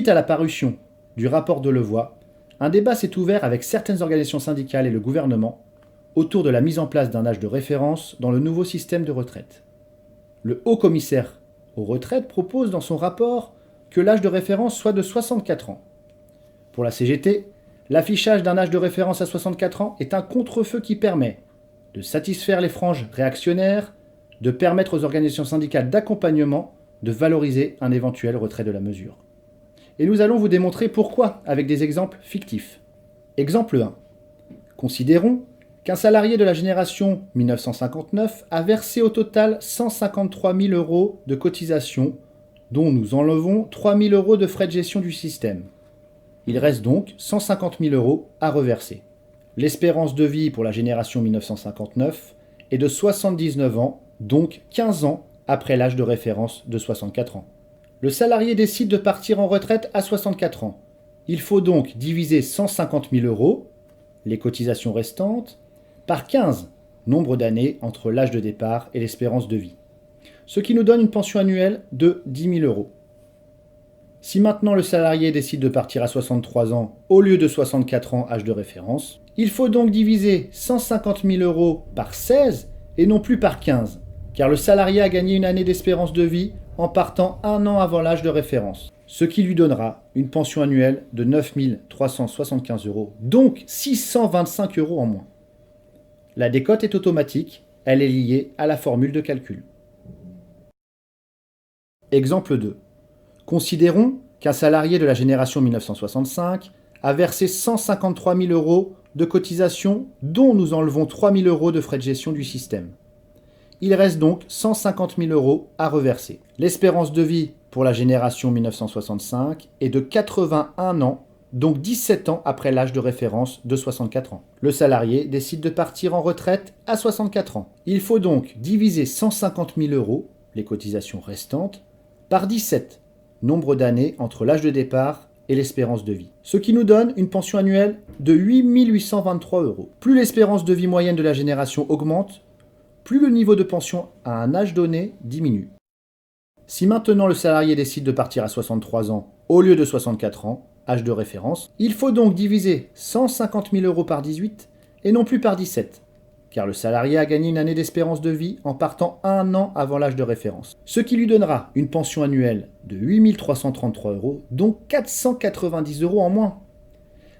à la parution du rapport de Levoy, un débat s'est ouvert avec certaines organisations syndicales et le gouvernement autour de la mise en place d'un âge de référence dans le nouveau système de retraite. Le haut-commissaire aux retraites propose dans son rapport que l'âge de référence soit de 64 ans. Pour la CGT, l'affichage d'un âge de référence à 64 ans est un contre-feu qui permet de satisfaire les franges réactionnaires, de permettre aux organisations syndicales d'accompagnement de valoriser un éventuel retrait de la mesure. Et nous allons vous démontrer pourquoi avec des exemples fictifs. Exemple 1. Considérons qu'un salarié de la génération 1959 a versé au total 153 000 € de cotisation, dont nous enlevons 3 000 € de frais de gestion du système. Il reste donc 150 000 € à reverser. L'espérance de vie pour la génération 1959 est de 79 ans, donc 15 ans après l'âge de référence de 64 ans. Le salarié décide de partir en retraite à 64 ans. Il faut donc diviser 150 000 €, les cotisations restantes, par 15, nombre d'années entre l'âge de départ et l'espérance de vie, ce qui nous donne une pension annuelle de 10 000 €. Si maintenant le salarié décide de partir à 63 ans au lieu de 64 ans âge de référence, il faut donc diviser 150 000 € par 16 et non plus par 15, car le salarié a gagné une année d'espérance de vie en partant un an avant l'âge de référence, ce qui lui donnera une pension annuelle de 9 375 €, donc 625 € en moins. La décote est automatique, elle est liée à la formule de calcul. Exemple 2. Considérons qu'un salarié de la génération 1965 a versé 153 000 € de cotisation dont nous enlevons 3 000 € de frais de gestion du système. Il reste donc 150 000 € à reverser. L'espérance de vie pour la génération 1965 est de 81 ans, donc 17 ans après l'âge de référence de 64 ans. Le salarié décide de partir en retraite à 64 ans. Il faut donc diviser 150 000 €, les cotisations restantes, par 17, nombre d'années entre l'âge de départ et l'espérance de vie, ce qui nous donne une pension annuelle de 8 823 €. Plus l'espérance de vie moyenne de la génération augmente, plus le niveau de pension à un âge donné diminue. Si maintenant le salarié décide de partir à 63 ans au lieu de 64 ans, âge de référence, il faut donc diviser 150 000 € par 18 et non plus par 17, car le salarié a gagné une année d'espérance de vie en partant un an avant l'âge de référence, ce qui lui donnera une pension annuelle de 8 333 €, donc 490 € en moins.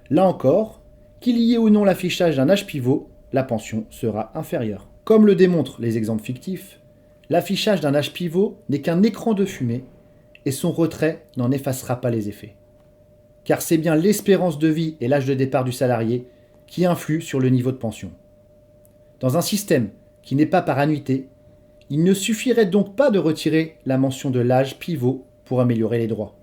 Là encore, qu'il y ait ou non l'affichage d'un âge pivot, la pension sera inférieure. Comme le démontrent les exemples fictifs, l'affichage d'un âge pivot n'est qu'un écran de fumée et son retrait n'en effacera pas les effets. Car c'est bien l'espérance de vie et l'âge de départ du salarié qui influent sur le niveau de pension. Dans un système qui n'est pas par annuité, il ne suffirait donc pas de retirer la mention de l'âge pivot pour améliorer les droits.